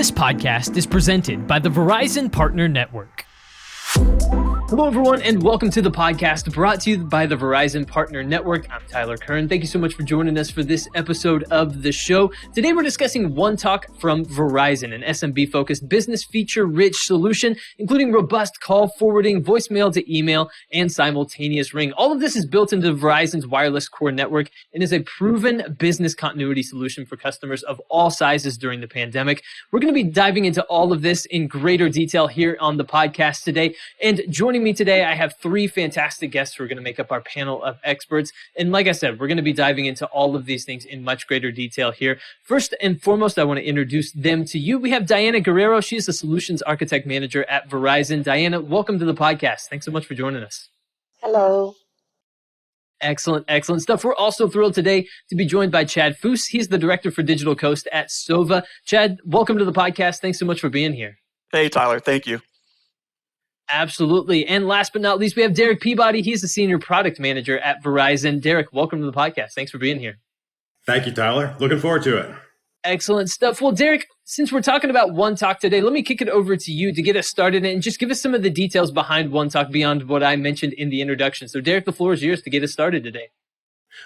This podcast is presented by the Verizon Partner Network. Hello, everyone, and welcome to the podcast brought to you by the Verizon Partner Network. I'm Tyler Kern. Thank you so much for joining us for this episode of the show. Today, we're discussing One Talk from Verizon, an SMB-focused, business feature-rich solution, including robust call forwarding, voicemail to email, and simultaneous ring. All of this is built into Verizon's wireless core network and is a proven business continuity solution for customers of all sizes during the pandemic. We're going to be diving into all of this in greater detail here on the podcast today. And joining me today, I have three fantastic guests who are going to make up our panel of experts. And like I said, we're going to be diving into all of these things in much greater detail here. First and foremost, I want to introduce them to you. We have Diana Guerrero. She is the Solutions Architect Manager at Verizon. Diana, welcome to the podcast. Thanks so much for joining us. Hello. Excellent stuff. We're also thrilled today to be joined by Chad Foose. He's the Director for Digital Coast at Sova. Chad, welcome to the podcast. Thanks so much for being here. Hey, Tyler. Thank you. Absolutely. And last but not least, we have Derek Peabody. He's the Senior Product Manager at Verizon. Derek, welcome to the podcast. Thanks for being here. Thank you, Tyler. Looking forward to it. Excellent stuff. Well, Derek, since we're talking about One Talk today, let me kick it over to you to get us started and just give us some of the details behind One Talk beyond what I mentioned in the introduction. So, Derek, the floor is yours to get us started today.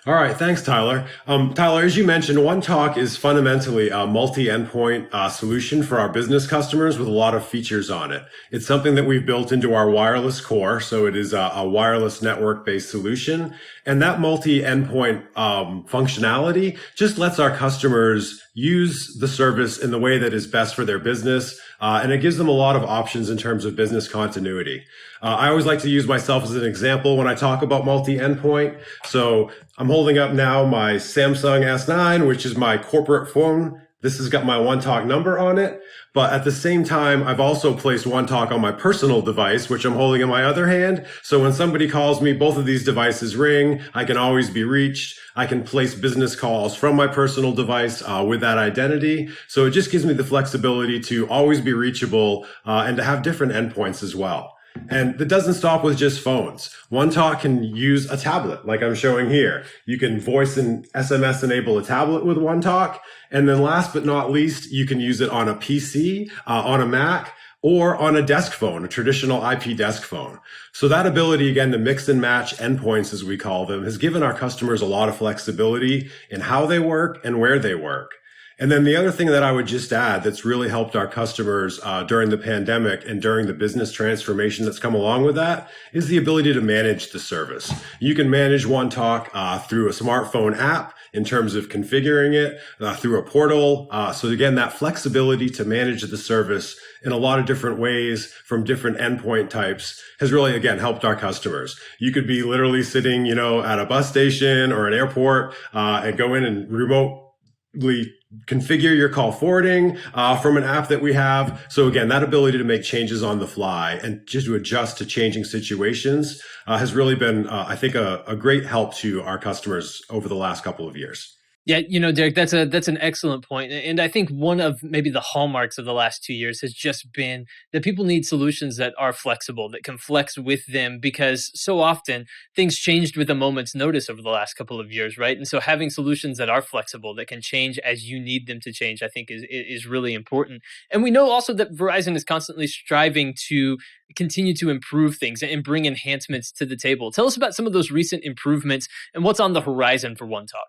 All right. Thanks, Tyler. Tyler, as you mentioned, One Talk is fundamentally a multi-endpoint solution for our business customers with a lot of features on it. It's something that we've built into our wireless core. So it is a wireless network-based solution. And that multi-endpoint functionality just lets our customers use the service in the way that is best for their business. And it gives them a lot of options in terms of business continuity. I always like to use myself as an example when I talk about multi-endpoint. So I'm holding up now my Samsung S9, which is my corporate phone. This has got my One Talk number on it. But at the same time, I've also placed One Talk on my personal device, which I'm holding in my other hand. So when somebody calls me, both of these devices ring. I can always be reached. I can place business calls from my personal device with that identity. So it just gives me the flexibility to always be reachable and to have different endpoints as well. And that doesn't stop with just phones. One Talk can use a tablet like I'm showing here. You can voice and SMS enable a tablet with One Talk. And then last but not least, you can use it on a PC, on a Mac, or on a desk phone, a traditional IP desk phone. So that ability, again, to mix and match endpoints, as we call them, has given our customers a lot of flexibility in how they work and where they work. And then the other thing that I would just add that's really helped our customers during the pandemic and during the business transformation that's come along with that is the ability to manage the service. You can manage One Talk through a smartphone app in terms of configuring it through a portal. So again, that flexibility to manage the service in a lot of different ways from different endpoint types has really, again, helped our customers. You could be literally sitting, at a bus station or an airport and go in and remotely configure your call forwarding from an app that we have. So again, that ability to make changes on the fly and just to adjust to changing situations has really been, I think, a great help to our customers over the last couple of years. Yeah, Derek, that's an excellent point. And I think one of maybe the hallmarks of the last 2 years has just been that people need solutions that are flexible, that can flex with them, because so often things changed with a moment's notice over the last couple of years, right? And so having solutions that are flexible, that can change as you need them to change, I think is really important. And we know also that Verizon is constantly striving to continue to improve things and bring enhancements to the table. Tell us about some of those recent improvements and what's on the horizon for One Talk.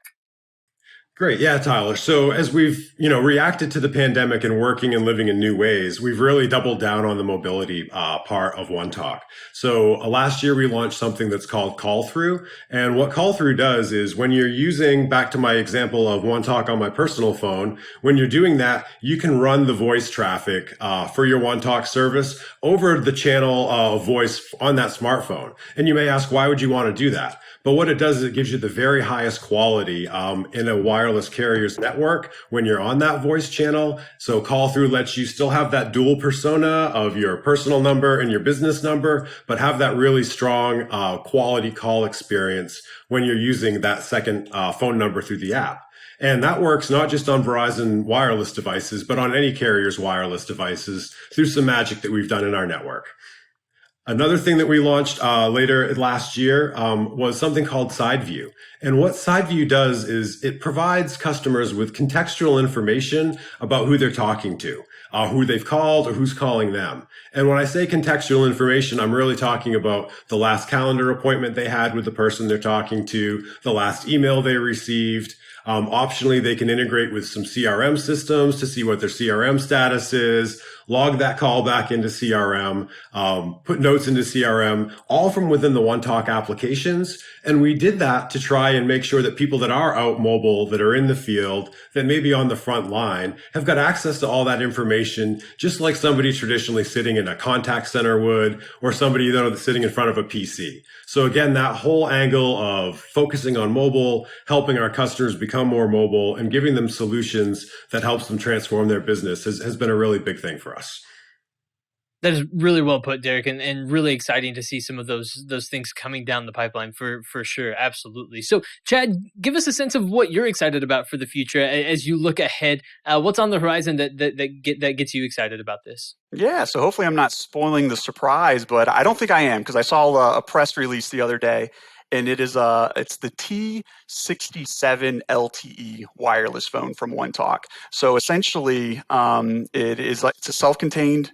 Great. Yeah, Tyler. So as we've, reacted to the pandemic and working and living in new ways, we've really doubled down on the mobility part of One Talk. So last year we launched something that's called Call Through. And what Call Through does is when you're using, back to my example of One Talk on my personal phone, when you're doing that, you can run the voice traffic for your One Talk service over the channel of voice on that smartphone. And you may ask, why would you want to do that? But what it does is it gives you the very highest quality in a wireless carrier's network when you're on that voice channel. So Call Through lets you still have that dual persona of your personal number and your business number, but have that really strong quality call experience when you're using that second phone number through the app. And that works not just on Verizon wireless devices, but on any carrier's wireless devices through some magic that we've done in our network. Another thing that we launched later last year was something called Side View. And what Side View does is it provides customers with contextual information about who they're talking to, who they've called or who's calling them. And when I say contextual information, I'm really talking about the last calendar appointment they had with the person they're talking to, the last email they received. Optionally, they can integrate with some CRM systems to see what their CRM status is, log that call back into CRM, put notes into CRM, all from within the OneTalk applications. And we did that to try and make sure that people that are out mobile, that are in the field, that may be on the front line, have got access to all that information, just like somebody traditionally sitting in a contact center would, or somebody that's sitting in front of a PC. So again, that whole angle of focusing on mobile, helping our customers become more mobile, and giving them solutions that helps them transform their business has been a really big thing for us. That is really well put, Derek, and really exciting to see some of those things coming down the pipeline for sure. Absolutely. So, Chad, give us a sense of what you're excited about for the future as you look ahead. What's on the horizon that gets you excited about this? Yeah, so hopefully I'm not spoiling the surprise, but I don't think I am because I saw a press release the other day, and it's the T67 LTE wireless phone from OneTalk. So essentially, it's a self-contained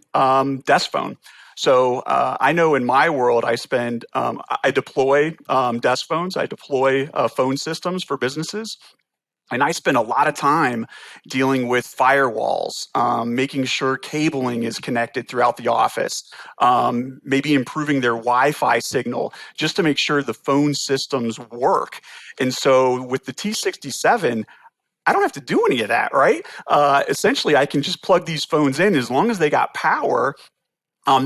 desk phone. So I know in my world, I deploy desk phones, I deploy phone systems for businesses. And I spend a lot of time dealing with firewalls, making sure cabling is connected throughout the office, maybe improving their Wi-Fi signal just to make sure the phone systems work. And so with the T67, I don't have to do any of that, right? Essentially, I can just plug these phones in as long as they got power.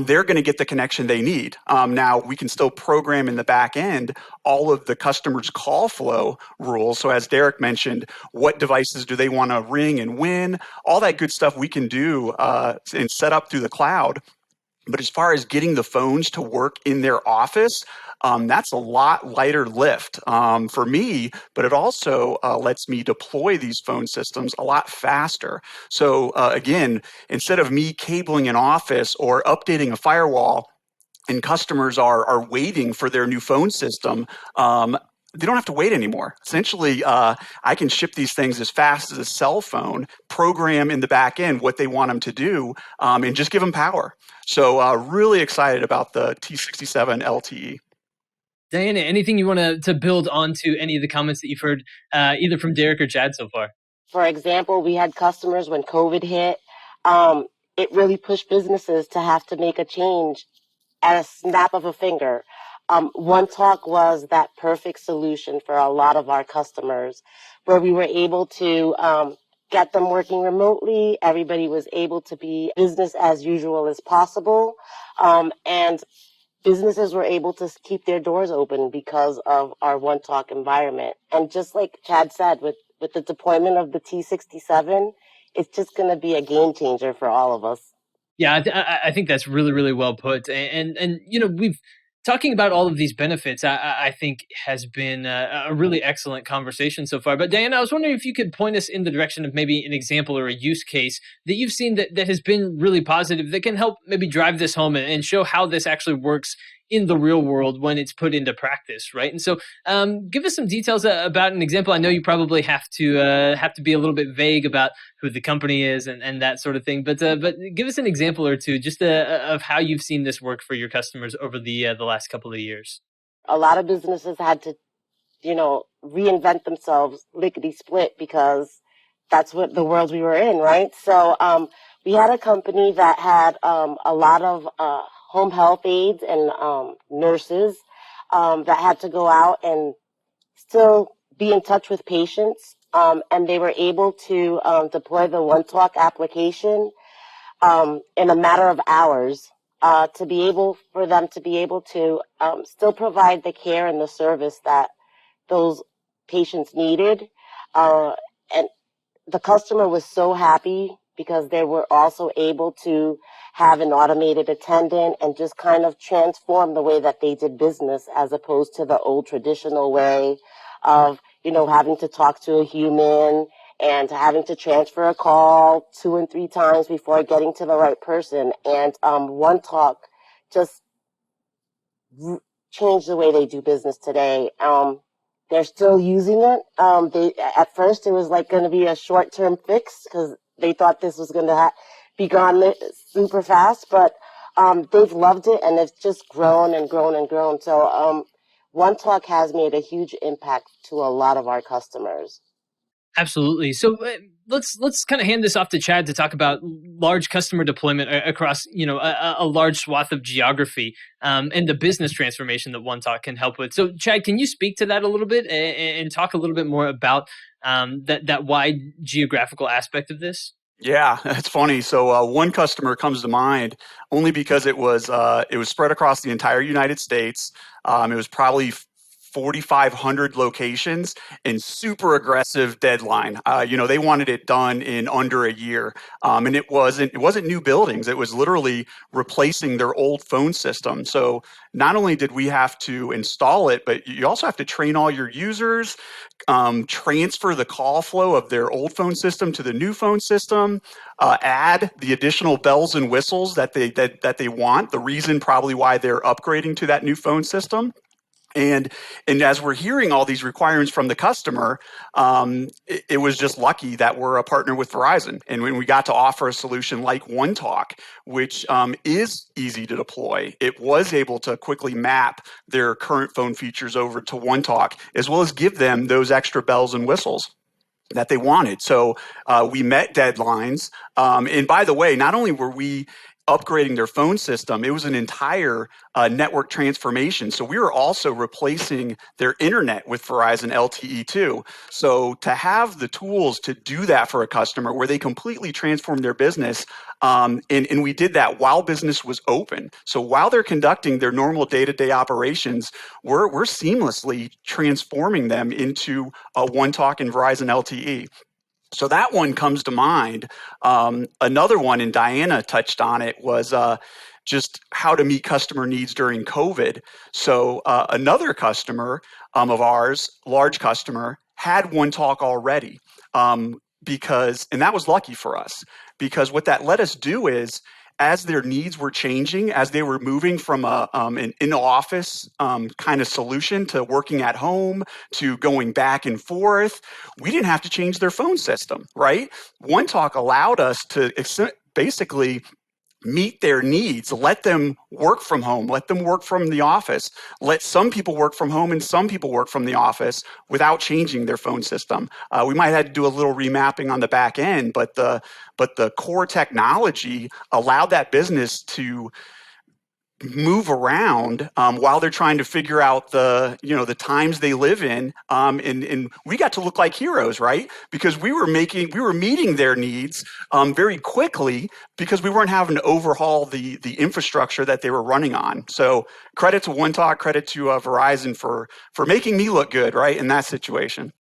They're going to get the connection they need. Now, we can still program in the back end all of the customer's call flow rules. So as Derek mentioned, what devices do they want to ring and when? All that good stuff we can do and set up through the cloud. But as far as getting the phones to work in their office, that's a lot lighter lift for me, but it also lets me deploy these phone systems a lot faster. So again, instead of me cabling an office or updating a firewall, and customers are waiting for their new phone system, they don't have to wait anymore. Essentially, I can ship these things as fast as a cell phone, program in the back end what they want them to do, and just give them power. So really excited about the T67 LTE. Diana, anything you want to build onto any of the comments that you've heard either from Derek or Chad so far? For example, we had customers when COVID hit. It really pushed businesses to have to make a change at a snap of a finger. OneTalk was that perfect solution for a lot of our customers, where we were able to get them working remotely. Everybody was able to be business as usual as possible, and businesses were able to keep their doors open because of our OneTalk environment. And just like Chad said, with the deployment of the T67, it's just going to be a game changer for all of us. Yeah, I think that's really, really well put. And we've talking about all of these benefits. I think has been a really excellent conversation so far. But Diana, I was wondering if you could point us in the direction of maybe an example or a use case that you've seen that has been really positive that can help maybe drive this home and show how this actually works in the real world when it's put into practice, right? And so, give us some details about an example. I know you probably have to be a little bit vague about who the company is and that sort of thing, but give us an example or two just of how you've seen this work for your customers over the last couple of years. A lot of businesses had to, reinvent themselves lickety split because that's what the world we were in, right? So we had a company that had a lot of home health aides and nurses that had to go out and still be in touch with patients. And they were able to deploy the OneTalk application in a matter of hours for them to be able to still provide the care and the service that those patients needed. And the customer was so happy because they were also able to have an automated attendant and just kind of transform the way that they did business as opposed to the old traditional way of, having to talk to a human and having to transfer a call 2 and 3 times before getting to the right person. And OneTalk just changed the way they do business today. They're still using it. They at first it was like going to be a short-term fix because they thought this was going to be gone super fast, but they've loved it and it's just grown and grown and grown. So One Talk has made a huge impact to a lot of our customers. Absolutely. So let's kind of hand this off to Chad to talk about large customer deployment across a large swath of geography, and the business transformation that OneTalk can help with. So Chad, can you speak to that a little bit and talk a little bit more about that wide geographical aspect of this? Yeah, it's funny. So one customer comes to mind only because it was spread across the entire United States. It was probably 4,500 locations and super aggressive deadline. They wanted it done in under a year, and it wasn't new buildings. It was literally replacing their old phone system. So not only did we have to install it, but you also have to train all your users, transfer the call flow of their old phone system to the new phone system, add the additional bells and whistles that they want. The reason probably why they're upgrading to that new phone system. And as we're hearing all these requirements from the customer, it was just lucky that we're a partner with Verizon. And when we got to offer a solution like OneTalk, which is easy to deploy, it was able to quickly map their current phone features over to OneTalk, as well as give them those extra bells and whistles that they wanted. So we met deadlines. And by the way, not only were we upgrading their phone system, it was an entire network transformation. So we were also replacing their internet with Verizon LTE too. So to have the tools to do that for a customer where they completely transformed their business, and we did that while business was open. So while they're conducting their normal day-to-day operations, we're seamlessly transforming them into a OneTalk and Verizon LTE. So that one comes to mind. Another one, and Diana touched on it, was just how to meet customer needs during COVID. So another customer of ours, large customer, had OneTalk already, and that was lucky for us, because what that let us do is, as their needs were changing, as they were moving from an in-office kind of solution to working at home to going back and forth, we didn't have to change their phone system, right? OneTalk allowed us to basically meet their needs, let them work from home, let them work from the office, let some people work from home and some people work from the office without changing their phone system. We might have to do a little remapping on the back end, but the core technology allowed that business to move around while they're trying to figure out the times they live in, and we got to look like heroes, right? Because we were meeting their needs very quickly, because we weren't having to overhaul the infrastructure that they were running on. So credit to OneTalk, credit to Verizon for making me look good, right, in that situation.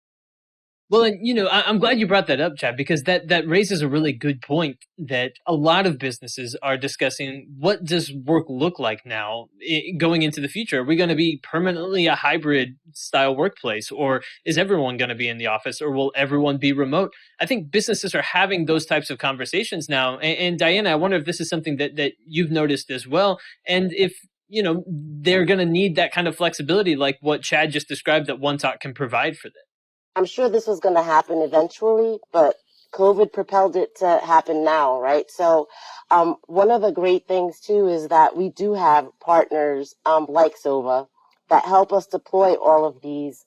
Well, and I'm glad you brought that up, Chad, because that raises a really good point, that a lot of businesses are discussing, what does work look like now going into the future? Are we going to be permanently a hybrid style workplace, or is everyone going to be in the office, or will everyone be remote? I think businesses are having those types of conversations now. And Diana, I wonder if this is something that you've noticed as well, and if they're going to need that kind of flexibility, like what Chad just described, that OneTalk can provide for them. I'm sure this was going to happen eventually, but COVID propelled it to happen now, right? So one of the great things, too, is that we do have partners like Sova that help us deploy all of these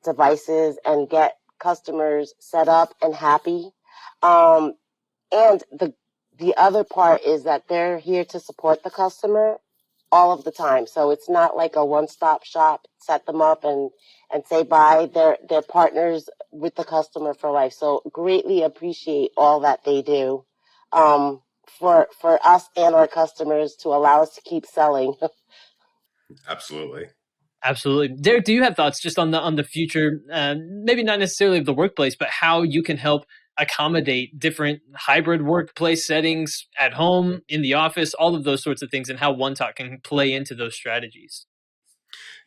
devices and get customers set up and happy. And the other part is that they're here to support the customer all of the time. So it's not like a one-stop shop, set them up and say bye. They're partners with the customer for life. So greatly appreciate all that they do for us and our customers to allow us to keep selling. Absolutely. Absolutely. Derek, do you have thoughts just on the future, maybe not necessarily of the workplace, but how you can help accommodate different hybrid workplace settings at home, in the office, all of those sorts of things, and how OneTalk can play into those strategies?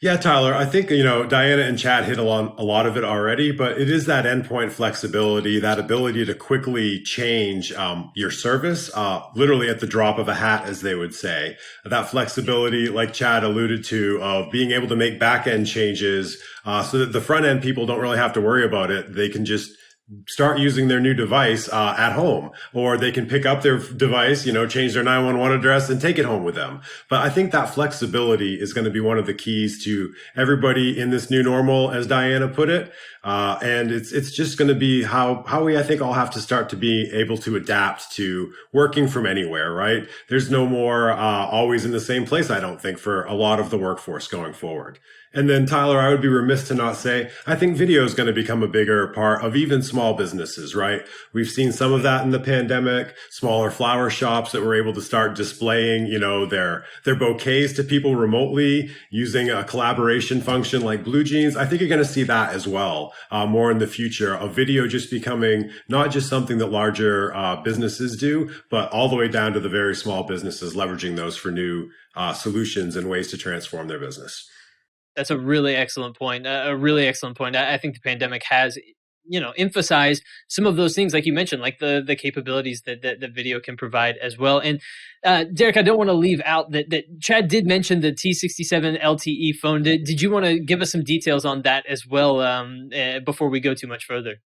Yeah, Tyler, I think, Diana and Chad hit on a lot of it already, but it is that endpoint flexibility, that ability to quickly change your service, literally at the drop of a hat, as they would say. That flexibility, like Chad alluded to, of being able to make back end changes so that the front end people don't really have to worry about it. They can just start using their new device at home, or they can pick up their device, change their 911 address and take it home with them. But I think that flexibility is going to be one of the keys to everybody in this new normal, as Diana put it. And it's just going to be how we, I think, all have to start to be able to adapt to working from anywhere, right? There's no more always in the same place, I don't think, for a lot of the workforce going forward. And then, Tyler, I would be remiss to not say, I think video is going to become a bigger part of even small businesses, right? We've seen some of that in the pandemic, smaller flower shops that were able to start displaying, their bouquets to people remotely using a collaboration function like Blue Jeans. I think you're going to see that as well, more in the future, of video just becoming not just something that larger businesses do, but all the way down to the very small businesses leveraging those for new solutions and ways to transform their business. That's a really excellent point. A really excellent point. I think the pandemic has, emphasized some of those things, like you mentioned, like the capabilities that video can provide as well. And Derek, I don't want to leave out that Chad did mention the T67 LTE phone. Did you want to give us some details on that as well before we go too much further?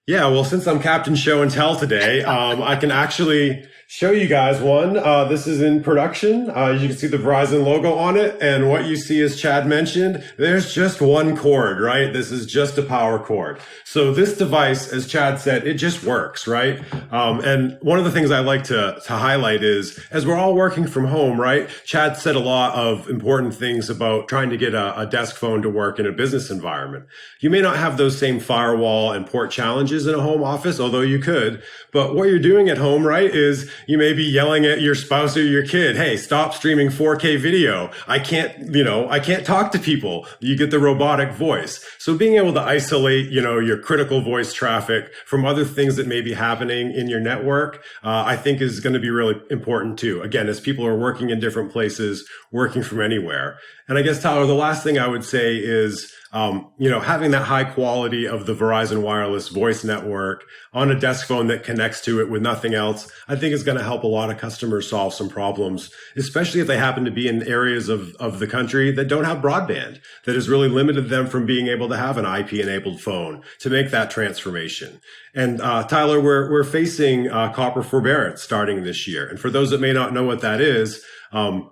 Yeah, well, since I'm Captain Show and Tell today, I can actually show you guys one. This is in production. You can see the Verizon logo on it. And what you see, as Chad mentioned, there's just one cord, right? This is just a power cord. So this device, as Chad said, it just works, right? And one of the things I like to highlight is, as we're all working from home, right? Chad said a lot of important things about trying to get a desk phone to work in a business environment. You may not have those same firewall and port challenges in a home office, although you could. But what you're doing at home, right, is you may be yelling at your spouse or your kid, hey, stop streaming 4K video. I can't talk to people. You get the robotic voice. So being able to isolate, your critical voice traffic from other things that may be happening in your network, I think is going to be really important too. Again, as people are working in different places, working from anywhere. And I guess, Tyler, the last thing I would say is, having that high quality of the Verizon wireless voice network on a desk phone that connects to it with nothing else, I think is going to help a lot of customers solve some problems, especially if they happen to be in areas of the country that don't have broadband, that has really limited them from being able to have an IP-enabled phone to make that transformation. And Tyler, we're facing copper forbearance starting this year. And for those that may not know what that is,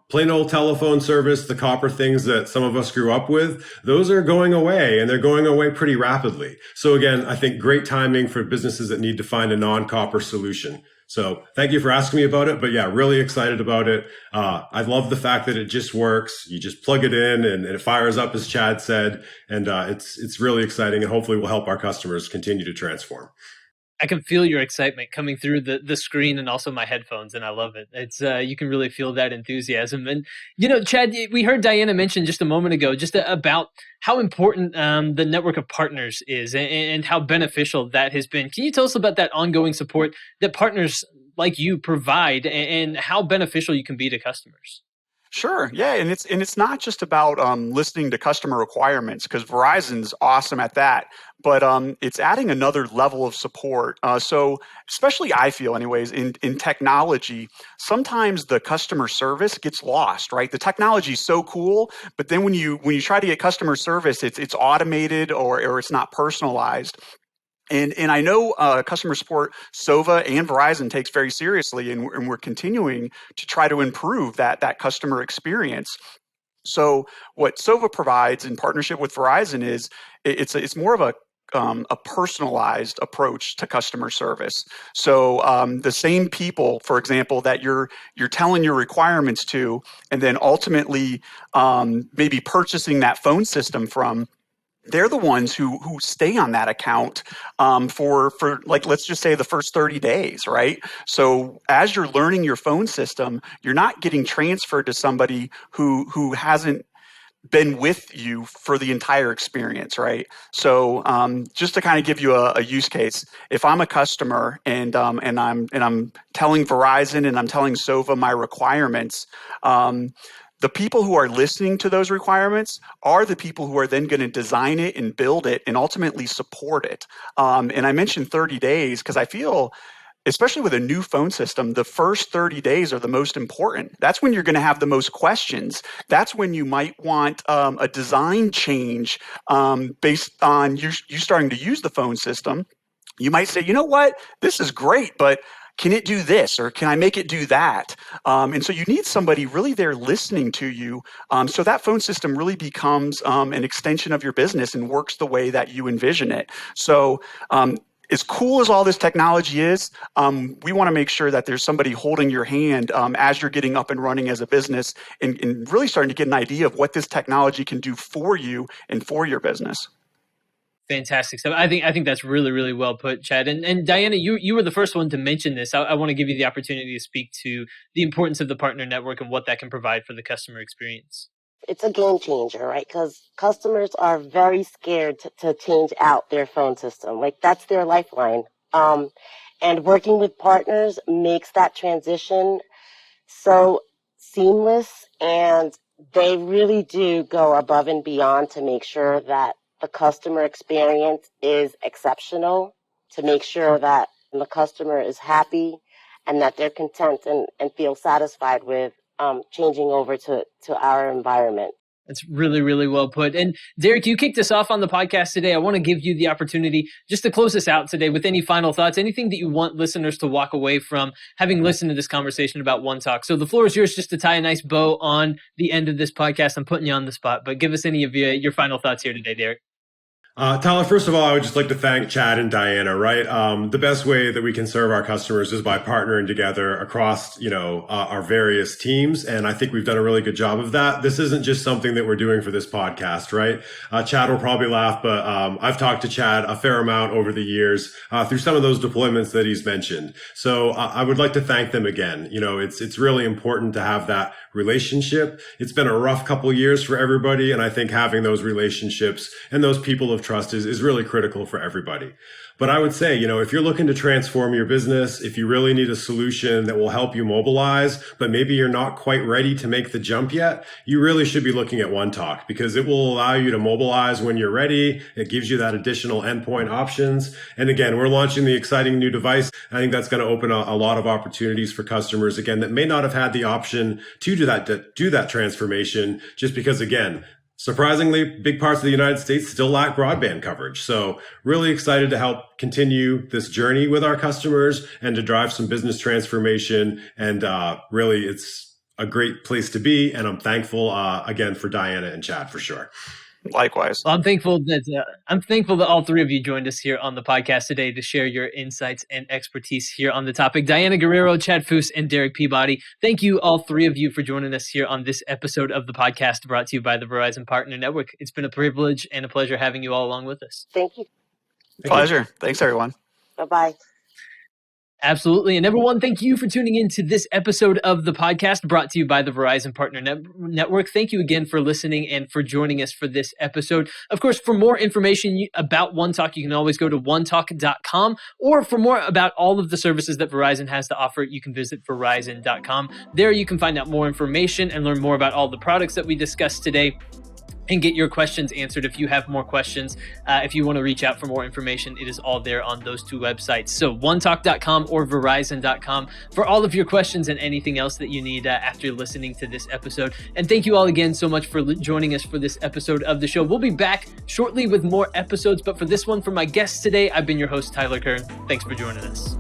plain old telephone service, the copper things that some of us grew up with, those are going away, and they're going away pretty rapidly. So again, I think great timing for businesses that need to find a non-copper solution. So thank you for asking me about it. But yeah, really excited about it. I love the fact that it just works. You just plug it in and it fires up, as Chad said. And it's really exciting, and hopefully will help our customers continue to transform. I can feel your excitement coming through the screen and also my headphones, and I love it. It's you can really feel that enthusiasm. And Chad, we heard Diana mention just a moment ago just about how important the network of partners is, and how beneficial that has been. Can you tell us about that ongoing support that partners like you provide, and how beneficial you can be to customers? Sure. Yeah, and it's not just about listening to customer requirements, because Verizon's awesome at that, but it's adding another level of support. So especially, I feel anyways, in technology, sometimes the customer service gets lost, right? The technology is so cool, but then when you try to get customer service, it's automated, or it's not personalized. And I know customer support, Sova and Verizon takes very seriously, and we're continuing to try to improve that customer experience. So what Sova provides in partnership with Verizon is it's more of a personalized approach to customer service. So the same people, for example, that you're telling your requirements to, and then ultimately maybe purchasing that phone system from, they're the ones who stay on that account for like, let's just say the first 30 days, right? So as you're learning your phone system, you're not getting transferred to somebody who hasn't been with you for the entire experience, right? So just to kind of give you a use case, if I'm a customer and I'm telling Verizon and I'm telling Sova my requirements, the people who are listening to those requirements are the people who are then going to design it and build it and ultimately support it. And I mentioned 30 days because I feel, especially with a new phone system, the first 30 days are the most important. That's when you're going to have the most questions. That's when you might want a design change based on you starting to use the phone system. You might say, you know what, this is great, but can it do this or can I make it do that? And so you need somebody really there listening to you so that phone system really becomes an extension of your business and works the way that you envision it. So as cool as all this technology is, we want to make sure that there's somebody holding your hand as you're getting up and running as a business and really starting to get an idea of what this technology can do for you and for your business. Fantastic stuff. I think that's really, really well put, Chad. And Diana, you were the first one to mention this. I want to give you the opportunity to speak to the importance of the partner network and what that can provide for the customer experience. It's a game changer, right? Because customers are very scared to change out their phone system. Like, that's their lifeline. And working with partners makes that transition so seamless, and they really do go above and beyond to make sure that the customer experience is exceptional, to make sure that the customer is happy and that they're content and feel satisfied with changing over to our environment. That's really, really well put. And Derek, you kicked us off on the podcast today. I want to give you the opportunity just to close us out today with any final thoughts, anything that you want listeners to walk away from having listened to this conversation about One Talk. So the floor is yours just to tie a nice bow on the end of this podcast. I'm putting you on the spot, but give us any of your final thoughts here today, Derek. Tyler, first of all, I would just like to thank Chad and Diana, right? The best way that we can serve our customers is by partnering together across, our various teams. And I think we've done a really good job of that. This isn't just something that we're doing for this podcast, right? Chad will probably laugh, but I've talked to Chad a fair amount over the years through some of those deployments that he's mentioned. So I would like to thank them again. It's really important to have that relationship. It's been a rough couple of years for everybody. And I think having those relationships and those people of trust is really critical for everybody. But I would say, if you're looking to transform your business, if you really need a solution that will help you mobilize, but maybe you're not quite ready to make the jump yet, you really should be looking at One Talk because it will allow you to mobilize when you're ready. It gives you that additional endpoint options. And again, we're launching the exciting new device. I think that's going to open a lot of opportunities for customers, again, that may not have had the option to do that transformation just because, again, surprisingly, big parts of the United States still lack broadband coverage. So really excited to help continue this journey with our customers and to drive some business transformation. And really, it's a great place to be. And I'm thankful, again, for Diana and Chad for sure. Likewise. Well, I'm thankful that all three of you joined us here on the podcast today to share your insights and expertise here on the topic. Diana Guerrero, Chad Foose, and Derek Peabody. Thank you, all three of you, for joining us here on this episode of the podcast brought to you by the Verizon Partner Network. It's been a privilege and a pleasure having you all along with us. Thank you. Pleasure. Thanks, everyone. Bye-bye. Absolutely. And everyone, thank you for tuning in to this episode of the podcast brought to you by the Verizon Partner Network. Thank you again for listening and for joining us for this episode. Of course, for more information about One Talk, you can always go to onetalk.com, or for more about all of the services that Verizon has to offer, you can visit verizon.com. There you can find out more information and learn more about all the products that we discussed today, and get your questions answered. If you have more questions, if you want to reach out for more information, it is all there on those two websites. So onetalk.com or verizon.com for all of your questions and anything else that you need after listening to this episode. And thank you all again so much for joining us for this episode of the show. We'll be back shortly with more episodes, but for this one, for my guests today, I've been your host, Tyler Kern. Thanks for joining us.